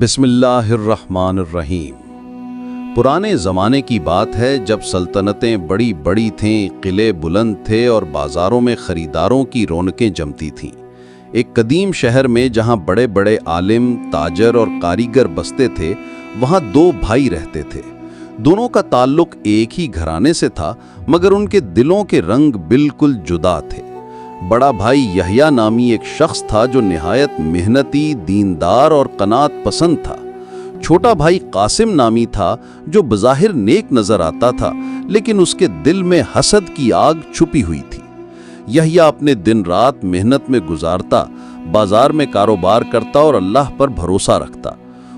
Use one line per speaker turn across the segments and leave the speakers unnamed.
بسم اللہ الرحمن الرحیم۔ پرانے زمانے کی بات ہے جب سلطنتیں بڑی بڑی تھیں، قلعے بلند تھے اور بازاروں میں خریداروں کی رونقیں جمتی تھیں۔ ایک قدیم شہر میں جہاں بڑے بڑے عالم، تاجر اور کاریگر بستے تھے، وہاں دو بھائی رہتے تھے۔ دونوں کا تعلق ایک ہی گھرانے سے تھا، مگر ان کے دلوں کے رنگ بالکل جدا تھے۔ بڑا بھائی یحییٰ نامی ایک شخص تھا جو نہایت محنتی، دیندار اور قناعت پسند تھا۔ چھوٹا بھائی قاسم نامی تھا جو بظاہر نیک نظر آتا تھا، لیکن اس کے دل میں حسد کی آگ چھپی ہوئی تھی۔ یحییٰ اپنے دن رات محنت میں گزارتا، بازار میں کاروبار کرتا اور اللہ پر بھروسہ رکھتا۔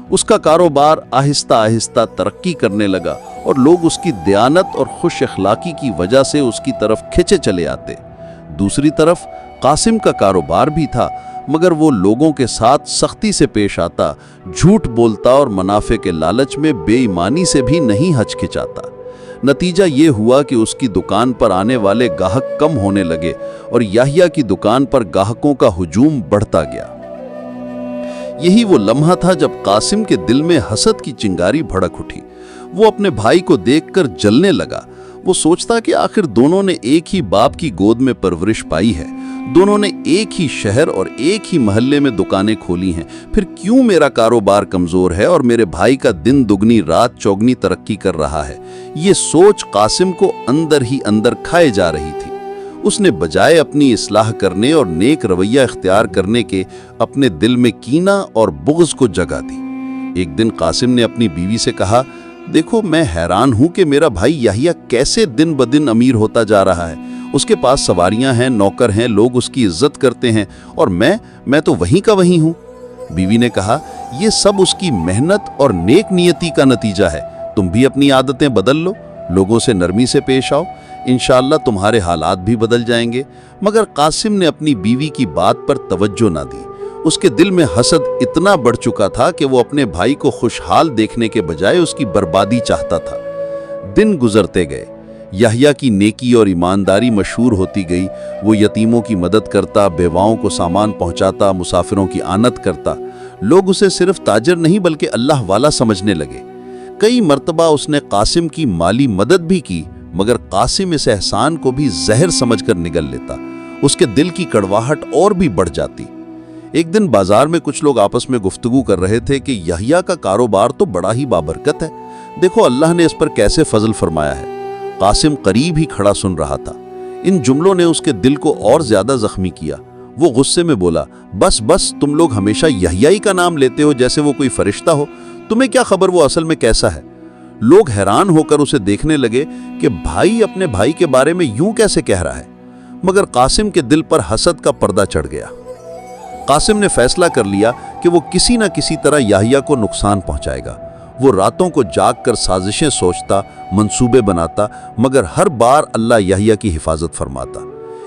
اس کا کاروبار آہستہ آہستہ ترقی کرنے لگا اور لوگ اس کی دیانت اور خوش اخلاقی کی وجہ سے اس کی طرف کھنچے چلے آتے۔ دوسری طرف قاسم کا کاروبار بھی تھا، مگر وہ لوگوں کے ساتھ سختی سے پیش آتا، جھوٹ بولتا اور منافع کے لالچ میں بے ایمانی سے بھی نہیں ہچکچاتا۔ نتیجہ یہ ہوا کہ اس کی دکان پر آنے والے گاہک کم ہونے لگے اور یحییٰ کی دکان پر گاہکوں کا ہجوم بڑھتا گیا۔ یہی وہ لمحہ تھا جب قاسم کے دل میں حسد کی چنگاری بھڑک اٹھی۔ وہ اپنے بھائی کو دیکھ کر جلنے لگا۔ وہ سوچتا کہ آخر دونوں نے ایک ہی باپ کی گود میں پرورش پائی ہے، دونوں نے ایک ہی شہر اور ایک ہی محلے میں دکانیں کھولی ہیں، پھر کیوں میرا کاروبار کمزور ہے اور میرے بھائی کا دن دگنی رات چوگنی ترقی کر رہا ہے؟ یہ سوچ قاسم کو اندر ہی اندر کھائے جا رہی تھی۔ اس نے بجائے اپنی اصلاح کرنے اور نیک رویہ اختیار کرنے کے، اپنے دل میں کینہ اور بغض کو جگہ دی۔ ایک دن قاسم نے اپنی بیوی سے کہا، دیکھو میں حیران ہوں کہ میرا بھائی یحییٰ کیسے دن بدن امیر ہوتا جا رہا ہے۔ اس کے پاس سواریاں ہیں، نوکر ہیں، لوگ اس کی عزت کرتے ہیں، اور میں تو وہیں کا وہیں ہوں۔ بیوی نے کہا، یہ سب اس کی محنت اور نیک نیتی کا نتیجہ ہے۔ تم بھی اپنی عادتیں بدل لو، لوگوں سے نرمی سے پیش آؤ، انشاءاللہ تمہارے حالات بھی بدل جائیں گے۔ مگر قاسم نے اپنی بیوی کی بات پر توجہ نہ دی۔ اس کے دل میں حسد اتنا بڑھ چکا تھا کہ وہ اپنے بھائی کو خوشحال دیکھنے کے بجائے اس کی بربادی چاہتا تھا۔ دن گزرتے گئے، یحییٰ کی نیکی اور ایمانداری مشہور ہوتی گئی۔ وہ یتیموں کی مدد کرتا، بیواؤں کو سامان پہنچاتا، مسافروں کی آنت کرتا۔ لوگ اسے صرف تاجر نہیں بلکہ اللہ والا سمجھنے لگے۔ کئی مرتبہ اس نے قاسم کی مالی مدد بھی کی، مگر قاسم اس احسان کو بھی زہر سمجھ کر نگل لیتا۔ اس کے دل کی کڑواہٹ اور بھی بڑھ جاتی۔ ایک دن بازار میں کچھ لوگ آپس میں گفتگو کر رہے تھے کہ یحییٰ کا کاروبار تو بڑا ہی بابرکت ہے، دیکھو اللہ نے اس پر کیسے فضل فرمایا ہے۔ قاسم قریب ہی کھڑا سن رہا تھا۔ ان جملوں نے اس کے دل کو اور زیادہ زخمی کیا۔ وہ غصے میں بولا، بس تم لوگ ہمیشہ یحییٰ کا نام لیتے ہو جیسے وہ کوئی فرشتہ ہو، تمہیں کیا خبر وہ اصل میں کیسا ہے؟ لوگ حیران ہو کر اسے دیکھنے لگے کہ بھائی اپنے بھائی کے بارے میں یوں کیسے کہہ رہا ہے، مگر قاسم کے دل پر حسد کا پردہ چڑھ گیا۔ قاسم نے فیصلہ کر لیا کہ وہ کسی نہ کسی طرح یحییٰ کو نقصان پہنچائے گا۔ وہ راتوں کو جاگ کر سازشیں سوچتا، منصوبے بناتا، مگر ہر بار اللہ یحییٰ کی حفاظت فرماتا۔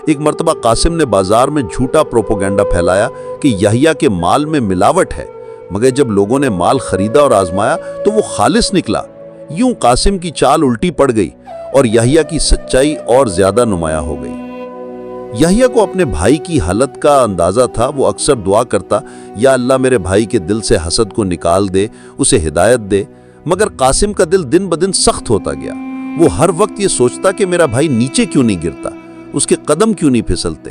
ایک مرتبہ قاسم نے بازار میں جھوٹا پروپیگنڈا پھیلایا کہ یحییٰ کے مال میں ملاوٹ ہے، مگر جب لوگوں نے مال خریدا اور آزمایا تو وہ خالص نکلا۔ یوں قاسم کی چال الٹی پڑ گئی اور یحییٰ کی سچائی اور زیادہ نمایاں ہو گئی۔ یحییٰ کو اپنے بھائی کی حالت کا اندازہ تھا۔ وہ اکثر دعا کرتا، یا اللہ میرے بھائی کے دل سے حسد کو نکال دے، اسے ہدایت دے، مگر قاسم کا دل دن بدن سخت ہوتا گیا۔ وہ ہر وقت یہ سوچتا کہ میرا بھائی نیچے کیوں نہیں گرتا، اس کے قدم کیوں نہیں پھسلتے۔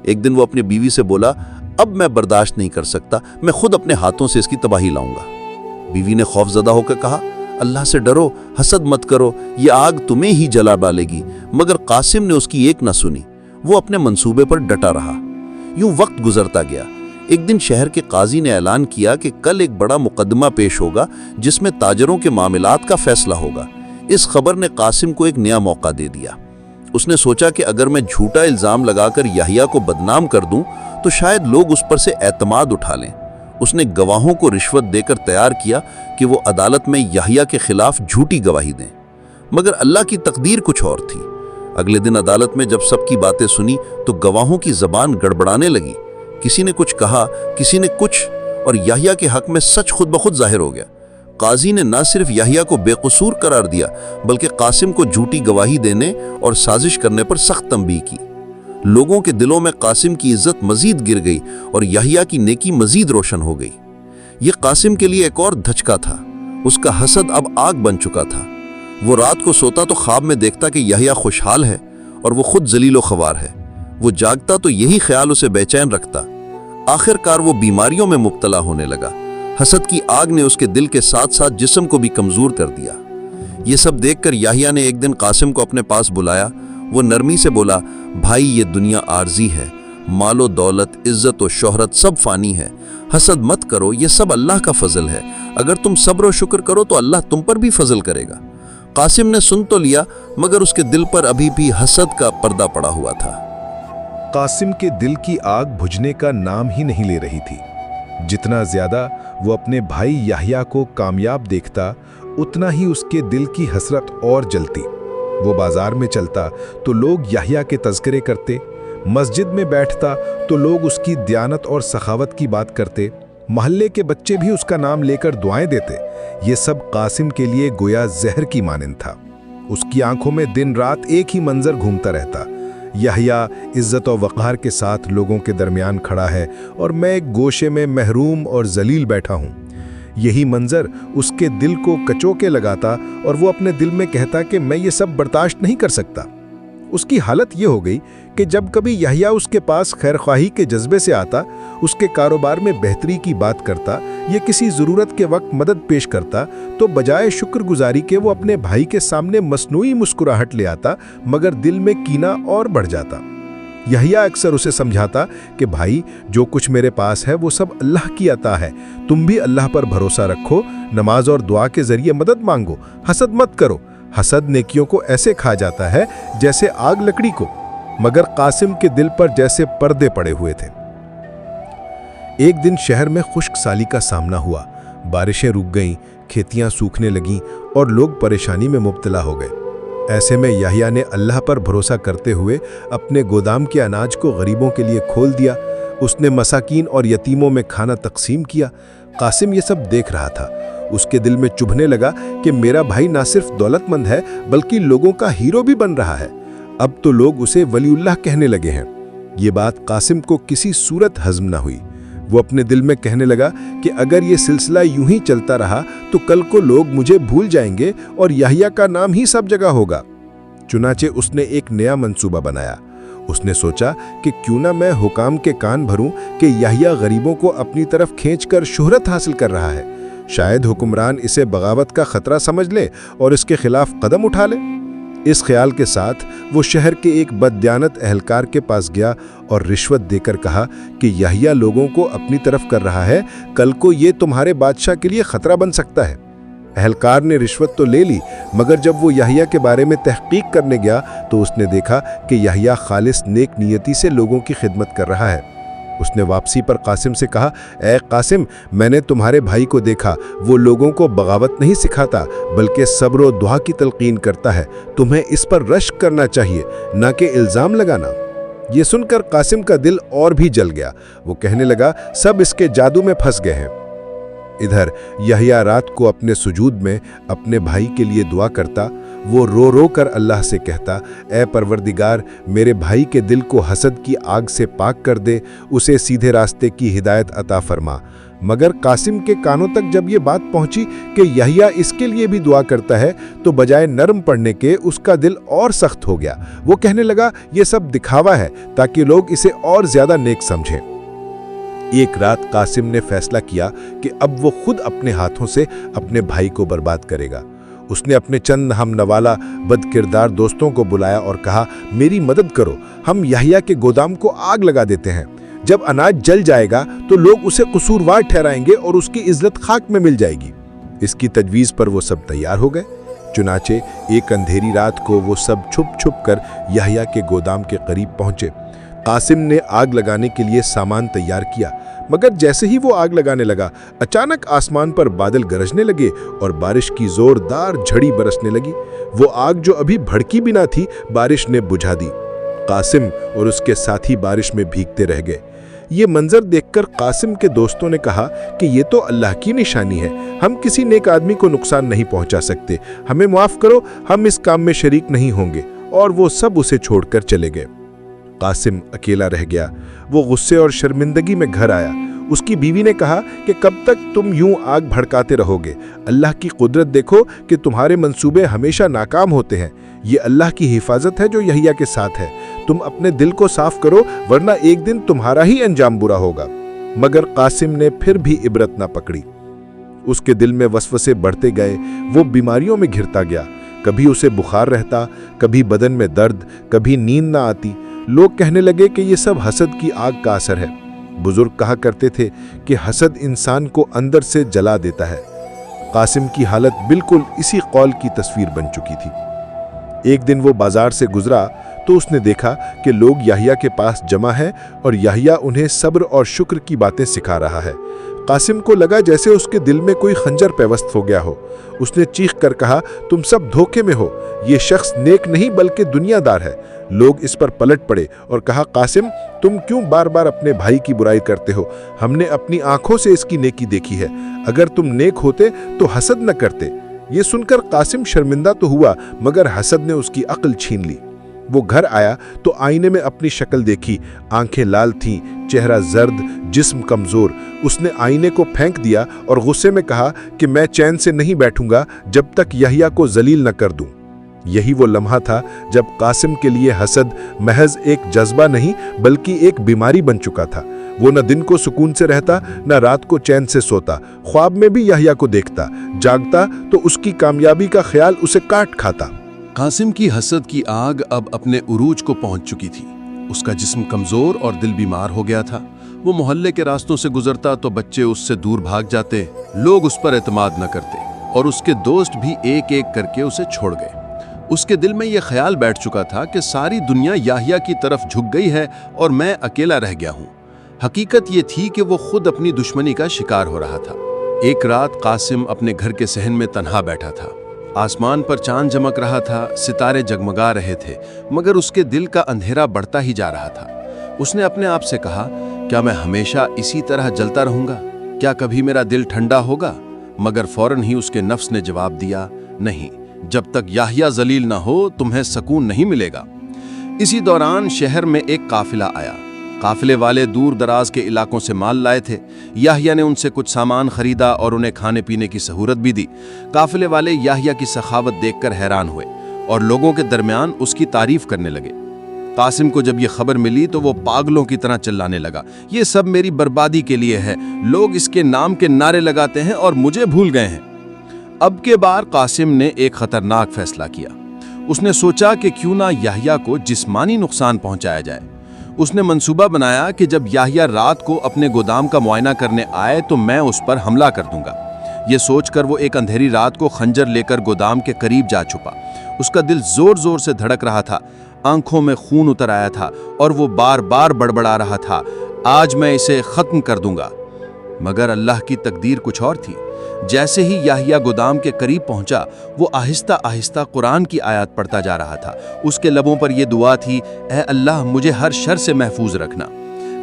ایک دن وہ اپنی بیوی سے بولا، اب میں برداشت نہیں کر سکتا، میں خود اپنے ہاتھوں سے اس کی تباہی لاؤں گا۔ بیوی نے خوف زدہ ہو کر کہا، اللہ سے ڈرو، حسد مت کرو، یہ آگ تمہیں ہی جلا ڈالے گی۔ مگر قاسم نے اس کی ایک نہ سنی۔ وہ اپنے منصوبے پر ڈٹا رہا۔ یوں وقت گزرتا گیا۔ ایک دن شہر کے قاضی نے اعلان کیا کہ کل ایک بڑا مقدمہ پیش ہوگا جس میں تاجروں کے معاملات کا فیصلہ ہوگا۔ اس خبر نے قاسم کو ایک نیا موقع دے دیا۔ اس نے سوچا کہ اگر میں جھوٹا الزام لگا کر یحییٰ کو بدنام کر دوں تو شاید لوگ اس پر سے اعتماد اٹھا لیں۔ اس نے گواہوں کو رشوت دے کر تیار کیا کہ وہ عدالت میں یحییٰ کے خلاف جھوٹی گواہی دیں، مگر اللہ کی تقدیر کچھ اور تھی۔ اگلے دن عدالت میں جب سب کی باتیں سنی تو گواہوں کی زبان گڑبڑانے لگی۔ کسی نے کچھ کہا، کسی نے کچھ، اور یحییٰ کے حق میں سچ خود بخود ظاہر ہو گیا۔ قاضی نے نہ صرف یحییٰ کو بے قصور قرار دیا بلکہ قاسم کو جھوٹی گواہی دینے اور سازش کرنے پر سخت تنبیہ کی۔ لوگوں کے دلوں میں قاسم کی عزت مزید گر گئی اور یحییٰ کی نیکی مزید روشن ہو گئی۔ یہ قاسم کے لیے ایک اور دھچکا تھا۔ اس کا حسد اب آگ بن چکا تھا۔ وہ رات کو سوتا تو خواب میں دیکھتا کہ یحییٰ خوشحال ہے اور وہ خود ذلیل و خوار ہے۔ وہ جاگتا تو یہی خیال اسے بے چین رکھتا۔ آخر کار وہ بیماریوں میں مبتلا ہونے لگا۔ حسد کی آگ نے اس کے دل کے ساتھ ساتھ جسم کو بھی کمزور کر دیا۔ یہ سب دیکھ کر یحییٰ نے ایک دن قاسم کو اپنے پاس بلایا۔ وہ نرمی سے بولا، بھائی یہ دنیا عارضی ہے، مال و دولت، عزت و شہرت سب فانی ہے، حسد مت کرو، یہ سب اللہ کا فضل ہے، اگر تم صبر و شکر کرو تو اللہ تم پر بھی فضل کرے گا۔ قاسم نے سن تو لیا مگر اس کے دل پر ابھی بھی حسد کا پردہ پڑا ہوا تھا۔
قاسم کے دل کی آگ بجھنے کا نام ہی نہیں لے رہی تھی۔ جتنا زیادہ وہ اپنے بھائی یحییٰ کو کامیاب دیکھتا، اتنا ہی اس کے دل کی حسرت اور جلتی۔ وہ بازار میں چلتا تو لوگ یحییٰ کے تذکرے کرتے، مسجد میں بیٹھتا تو لوگ اس کی دیانت اور سخاوت کی بات کرتے، محلے کے بچے بھی اس کا نام لے کر دعائیں دیتے۔ یہ سب قاسم کے لیے گویا زہر کی مانند تھا۔ اس کی آنکھوں میں دن رات ایک ہی منظر گھومتا رہتا، یحییٰ عزت و وقار کے ساتھ لوگوں کے درمیان کھڑا ہے اور میں ایک گوشے میں محروم اور ذلیل بیٹھا ہوں۔ یہی منظر اس کے دل کو کچوکے لگاتا اور وہ اپنے دل میں کہتا کہ میں یہ سب برداشت نہیں کر سکتا۔ اس کی حالت یہ ہو گئی کہ جب کبھی یحییٰ اس کے پاس خیرخواہی کے جذبے سے آتا، اس کے کاروبار میں بہتری کی بات کرتا یا کسی ضرورت کے وقت مدد پیش کرتا، تو بجائے شکر گزاری کے وہ اپنے بھائی کے سامنے مصنوعی مسکراہٹ لے آتا، مگر دل میں کینہ اور بڑھ جاتا۔ یحییٰ اکثر اسے سمجھاتا کہ بھائی جو کچھ میرے پاس ہے وہ سب اللہ کی عطا ہے، تم بھی اللہ پر بھروسہ رکھو، نماز اور دعا کے ذریعے مدد مانگو، حسد مت کرو۔ حسد نیکیوں کو ایسے کھا جاتا ہے جیسے آگ لکڑی کو، مگر قاسم کے دل پر جیسے پردے پڑے ہوئے تھے۔ ایک دن شہر میں خشک سالی کا سامنا ہوا، بارشیں رک گئیں، کھیتیاں سوکھنے لگیں اور لوگ پریشانی میں مبتلا ہو گئے۔ ایسے میں یحییٰ نے اللہ پر بھروسہ کرتے ہوئے اپنے گودام کے اناج کو غریبوں کے لیے کھول دیا۔ اس نے مساکین اور یتیموں میں کھانا تقسیم کیا۔ قاسم یہ سب دیکھ رہا تھا۔ اس کے دل میں چبھنے لگا کہ میرا بھائی نہ صرف دولت مند ہے بلکہ لوگوں کا ہیرو بھی بن رہا ہے۔ اب تو لوگ اسے ولی اللہ کہنے لگے ہیں۔ یہ بات قاسم کو کسی صورت ہضم نہ ہوئی۔ وہ اپنے دل میں کہنے لگا کہ اگر یہ سلسلہ یوں ہی چلتا رہا تو کل کو لوگ مجھے بھول جائیں گے اور یحییٰ کا نام ہی سب جگہ ہوگا۔ چنانچہ اس نے ایک نیا منصوبہ بنایا۔ اس نے سوچا کہ کیوں نہ میں حکام کے کان بھروں کہ یحییٰ غریبوں کو اپنی طرف کھینچ کر شہرت حاصل کر رہا ہے۔ شاید حکمران اسے بغاوت کا خطرہ سمجھ لے اور اس کے خلاف قدم اٹھا لے۔ اس خیال کے ساتھ وہ شہر کے ایک بددیانت اہلکار کے پاس گیا اور رشوت دے کر کہا کہ یحییٰ لوگوں کو اپنی طرف کر رہا ہے، کل کو یہ تمہارے بادشاہ کے لیے خطرہ بن سکتا ہے۔ اہلکار نے رشوت تو لے لی، مگر جب وہ یحییٰ کے بارے میں تحقیق کرنے گیا تو اس نے دیکھا کہ یحییٰ خالص نیک نیتی سے لوگوں کی خدمت کر رہا ہے۔ اس نے واپسی پر قاسم سے کہا، اے قاسم، میں نے تمہارے بھائی کو دیکھا، وہ لوگوں کو بغاوت نہیں سکھاتا بلکہ صبر و دعا کی تلقین کرتا ہے۔ تمہیں اس پر رشک کرنا چاہیے، نہ کہ الزام لگانا۔ یہ سن کر قاسم کا دل اور بھی جل گیا۔ وہ کہنے لگا، سب اس کے جادو میں پھنس گئے ہیں۔ ادھر یحییٰ رات کو اپنے سجود میں اپنے بھائی کے لیے دعا کرتا۔ وہ رو رو کر اللہ سے کہتا، اے پروردگار، میرے بھائی کے دل کو حسد کی آگ سے پاک کر دے، اسے سیدھے راستے کی ہدایت عطا فرما۔ مگر قاسم کے کانوں تک جب یہ بات پہنچی کہ یحییٰ اس کے لیے بھی دعا کرتا ہے تو بجائے نرم پڑنے کے اس کا دل اور سخت ہو گیا۔ وہ کہنے لگا، یہ سب دکھاوا ہے تاکہ لوگ اسے اور زیادہ نیک سمجھیں۔ ایک رات قاسم نے فیصلہ کیا کہ اب وہ خود اپنے ہاتھوں سے اپنے بھائی کو برباد کرے گا۔ اس نے اپنے چند ہم نوالا بد کردار دوستوں کو بلایا اور کہا، میری مدد کرو، ہم یحییٰ کے گودام کو آگ لگا دیتے ہیں۔ جب اناج جل جائے گا تو لوگ اسے قصوروار ٹھہرائیں گے اور اس کی عزت خاک میں مل جائے گی۔ اس کی تجویز پر وہ سب تیار ہو گئے۔ چنانچہ ایک اندھیری رات کو وہ سب چھپ چھپ کر یحییٰ کے گودام کے قریب پہنچے۔ قاسم نے آگ لگانے کے لیے سامان تیار کیا، مگر جیسے ہی وہ آگ لگانے لگا، اچانک آسمان پر بادل گرجنے لگے اور بارش کی زوردار جھڑی برسنے لگی۔ وہ آگ جو ابھی بھڑکی بھی نہ تھی، بارش نے بجھا دی۔ قاسم اور اس کے ساتھی بارش میں بھیگتے رہ گئے۔ یہ منظر دیکھ کر قاسم کے دوستوں نے کہا کہ یہ تو اللہ کی نشانی ہے، ہم کسی نیک آدمی کو نقصان نہیں پہنچا سکتے، ہمیں معاف کرو، ہم اس کام میں شریک نہیں ہوں گے، اور وہ سب اسے چھوڑ کر چلے گئے۔ قاسم اکیلا رہ گیا۔ وہ غصے اور شرمندگی میں گھر آیا۔ اس کی بیوی نے کہا کہ کب تک تم یوں آگ بھڑکاتے رہو گے؟ اللہ کی قدرت دیکھو کہ تمہارے منصوبے ہمیشہ ناکام ہوتے ہیں۔ یہ اللہ کی حفاظت ہے جو یحییٰ کے ساتھ ہے۔ تم اپنے دل کو صاف کرو ورنہ ایک دن تمہارا ہی انجام برا ہوگا۔ مگر قاسم نے پھر بھی عبرت نہ پکڑی۔ اس کے دل میں وسوسے بڑھتے گئے، وہ بیماریوں میں گھرتا گیا۔ کبھی اسے بخار رہتا، کبھی بدن میں درد، کبھی نیند نہ آتی۔ لوگ کہنے لگے کہ یہ سب حسد کی آگ کا اثر ہے۔ بزرگ کہا کرتے تھے کہ حسد انسان کو اندر سے جلا دیتا ہے۔ قاسم کی حالت بالکل اسی قول کی تصویر بن چکی تھی۔ ایک دن وہ بازار سے گزرا تو اس نے دیکھا کہ لوگ یحییٰ کے پاس جمع ہیں اور یحییٰ انہیں صبر اور شکر کی باتیں سکھا رہا ہے۔ قاسم کو لگا جیسے اس کے دل میں کوئی خنجر پیوست ہو گیا ہو۔ اس نے چیخ کر کہا، تم سب دھوکے میں ہو، یہ شخص نیک نہیں بلکہ دنیا دار ہے۔ لوگ اس پر پلٹ پڑے اور کہا، قاسم تم کیوں بار بار اپنے بھائی کی برائی کرتے ہو؟ ہم نے اپنی آنکھوں سے اس کی نیکی دیکھی ہے۔ اگر تم نیک ہوتے تو حسد نہ کرتے۔ یہ سن کر قاسم شرمندہ تو ہوا مگر حسد نے اس کی عقل چھین لی۔ وہ گھر آیا تو آئینے میں اپنی شکل دیکھی، آنکھیں لال تھیں، چہرہ زرد، جسم کمزور۔ اس نے آئینے کو پھینک دیا اور غصے میں کہا کہ میں چین سے نہیں بیٹھوں گا جب تک یحییٰ کو ذلیل نہ کر دوں۔ یہی وہ لمحہ تھا جب قاسم کے لیے حسد محض ایک جذبہ نہیں بلکہ ایک بیماری بن چکا تھا۔ وہ نہ دن کو سکون سے رہتا، نہ رات کو چین سے سوتا۔ خواب میں بھی یحییٰ کو دیکھتا، جاگتا تو اس کی کامیابی کا خیال اسے کاٹ کھاتا۔
قاسم کی حسد کی آگ اب اپنے عروج کو پہنچ چکی تھی۔ اس کا جسم کمزور اور دل بیمار ہو گیا تھا۔ وہ محلے کے راستوں سے گزرتا تو بچے اس سے دور بھاگ جاتے، لوگ اس پر اعتماد نہ کرتے اور اس کے دوست بھی ایک ایک کر کے اسے چھوڑ گئے۔ اس کے دل میں یہ خیال بیٹھ چکا تھا کہ ساری دنیا یحییٰ کی طرف جھک گئی ہے اور میں اکیلا رہ گیا ہوں۔ حقیقت یہ تھی کہ وہ خود اپنی دشمنی کا شکار ہو رہا تھا۔ ایک رات قاسم اپنے گھر کے صحن میں تنہا بیٹھا تھا۔ آسمان پر چاند چمک رہا تھا، ستارے جگمگا رہے تھے، مگر اس کے دل کا اندھیرا بڑھتا ہی جا رہا تھا۔ اس نے اپنے آپ سے کہا، کیا میں ہمیشہ اسی طرح جلتا رہوں گا؟ کیا کبھی میرا دل ٹھنڈا ہوگا؟ مگر فوراً ہی اس کے نفس نے جواب دیا، نہیں، جب تک یحییٰ ذلیل نہ ہو تمہیں سکون نہیں ملے گا۔ اسی دوران شہر میں ایک قافلہ آیا۔ قافلے والے دور دراز کے علاقوں سے مال لائے تھے۔ یحییٰ نے ان سے کچھ سامان خریدا اور انہیں کھانے پینے کی سہولت بھی دی۔ قافلے والے یحییٰ کی سخاوت دیکھ کر حیران ہوئے اور لوگوں کے درمیان اس کی تعریف کرنے لگے۔ قاسم کو جب یہ خبر ملی تو وہ پاگلوں کی طرح چلانے لگا، یہ سب میری بربادی کے لیے ہے، لوگ اس کے نام کے نعرے لگاتے ہیں اور مجھے بھول گئے ہیں۔ اب کے بار قاسم نے ایک خطرناک فیصلہ کیا۔ اس نے سوچا کہ کیوں نہ یحییٰ کو جسمانی نقصان پہنچایا جائے۔ اس نے منصوبہ بنایا کہ جب یحییٰ رات کو اپنے گودام کا معائنہ کرنے آئے تو میں اس پر حملہ کر دوں گا۔ یہ سوچ کر وہ ایک اندھیری رات کو خنجر لے کر گودام کے قریب جا چھپا۔ اس کا دل زور زور سے دھڑک رہا تھا، آنکھوں میں خون اتر آیا تھا اور وہ بار بار بڑبڑا رہا تھا، آج میں اسے ختم کر دوں گا۔ مگر اللہ کی تقدیر کچھ اور تھی۔ جیسے ہی یحییٰ گودام کے قریب پہنچا، وہ آہستہ آہستہ قرآن کی آیات پڑھتا جا رہا تھا۔ اس کے لبوں پر یہ دعا تھی، اے اللہ مجھے ہر شر سے محفوظ رکھنا۔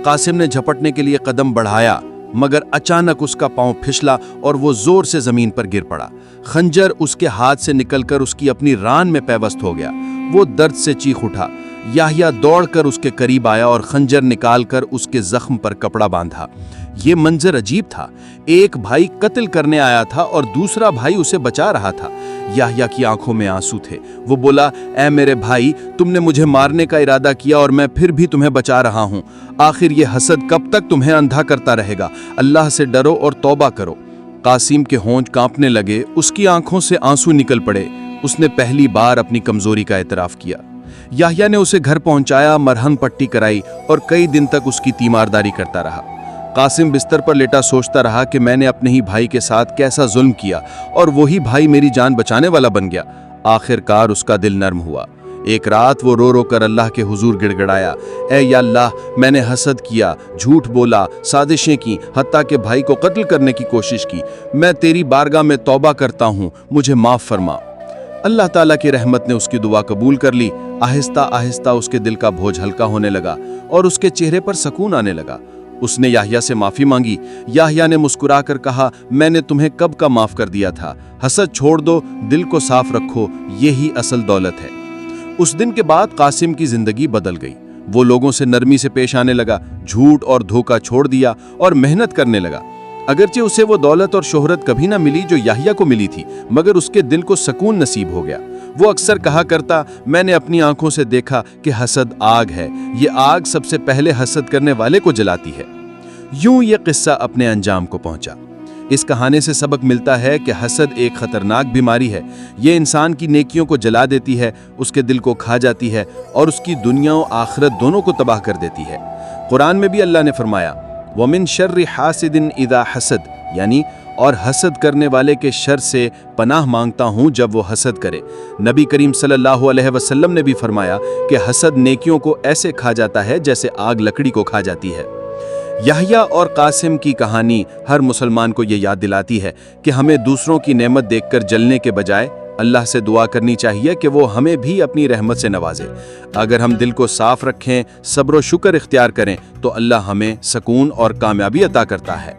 قاسم نے جھپٹنے کے لیے قدم بڑھایا، مگر اچانک اس کا پاؤں پھسلا اور وہ زور سے زمین پر گر پڑا۔ خنجر اس کے ہاتھ سے نکل کر اس کی اپنی ران میں پیوست ہو گیا۔ وہ درد سے چیخ اٹھا۔ یحییٰ دوڑ کر اس کے قریب آیا اور خنجر نکال کر اس کے زخم پر کپڑا باندھا۔ یہ منظر عجیب تھا۔ ایک بھائی قتل کرنے آیا تھا اور دوسرا بھائی اسے بچا رہا تھا۔ یحییٰ کی آنکھوں میں آنسو تھے۔ وہ بولا، اے میرے بھائی، تم نے مجھے مارنے کا ارادہ کیا اور میں پھر بھی تمہیں بچا رہا ہوں۔ آخر یہ حسد کب تک تمہیں اندھا کرتا رہے گا؟ اللہ سے ڈرو اور توبہ کرو۔ قاسم کے ہونٹ کانپنے لگے، اس کی آنکھوں سے آنسو نکل پڑے۔ اس نے پہلی بار اپنی کمزوری کا اعتراف کیا۔ یحییٰ نے اسے گھر پہنچایا، مرہم پٹی کرائی اور کئی دن تک اس کی تیمارداری کرتا رہا۔ قاسم بستر پر لیٹا سوچتا رہا کہ میں نے اپنے ہی بھائی کے ساتھ کیسا ظلم کیا اور وہی بھائی میری جان بچانے والا بن گیا۔ آخر کار اس کا دل نرم ہوا۔ ایک رات وہ رو رو کر اللہ کے حضور گڑ گڑایا، اے یا اللہ، میں نے حسد کیا، جھوٹ بولا، سازشیں کی، حتیٰ کہ بھائی کو قتل کرنے کی کوشش کی۔ میں تیری بارگاہ میں توبہ کرتا ہوں، مجھے معاف فرما۔ اللہ تعالیٰ کی رحمت نے اس کی دعا قبول کر لی۔ آہستہ آہستہ اس کے دل کا بوجھ ہلکا ہونے لگا اور اس کے چہرے پر سکون آنے لگا۔ اس نے یحییٰ سے معافی مانگی۔ یحییٰ نے مسکرا کر کہا، میں نے تمہیں کب کا معاف کر دیا تھا۔ حسد چھوڑ دو، دل کو صاف رکھو، یہی اصل دولت ہے۔ اس دن کے بعد قاسم کی زندگی بدل گئی۔ وہ لوگوں سے نرمی سے پیش آنے لگا، جھوٹ اور دھوکہ چھوڑ دیا اور محنت کرنے لگا۔ اگرچہ اسے وہ دولت اور شہرت کبھی نہ ملی جو یحییٰ کو ملی تھی، مگر اس کے دل کو سکون نصیب ہو گیا۔ وہ اکثر کہا کرتا، میں نے اپنی آنکھوں سے دیکھا کہ حسد آگ ہے، یہ آگ سب سے پہلے حسد کرنے والے کو جلاتی ہے۔ یوں یہ قصہ اپنے انجام کو پہنچا۔ اس کہانی سے سبق ملتا ہے کہ حسد ایک خطرناک بیماری ہے۔ یہ انسان کی نیکیوں کو جلا دیتی ہے، اس کے دل کو کھا جاتی ہے اور اس کی دنیا و آخرت دونوں کو تباہ کر دیتی ہے۔ قرآن میں بھی اللہ نے فرمایا، وَمِن شَرِّ حَاسِدٍ اِذَا حَسَد، یعنی اور حسد کرنے والے کے شر سے پناہ مانگتا ہوں جب وہ حسد کرے۔ نبی کریم صلی اللہ علیہ وسلم نے بھی فرمایا کہ حسد نیکیوں کو ایسے کھا جاتا ہے جیسے آگ لکڑی کو کھا جاتی ہے۔ یحییٰ اور قاسم کی کہانی ہر مسلمان کو یہ یاد دلاتی ہے کہ ہمیں دوسروں کی نعمت دیکھ کر جلنے کے بجائے اللہ سے دعا کرنی چاہیے کہ وہ ہمیں بھی اپنی رحمت سے نوازے۔ اگر ہم دل کو صاف رکھیں، صبر و شکر اختیار کریں تو اللہ ہمیں سکون اور کامیابی عطا کرتا ہے۔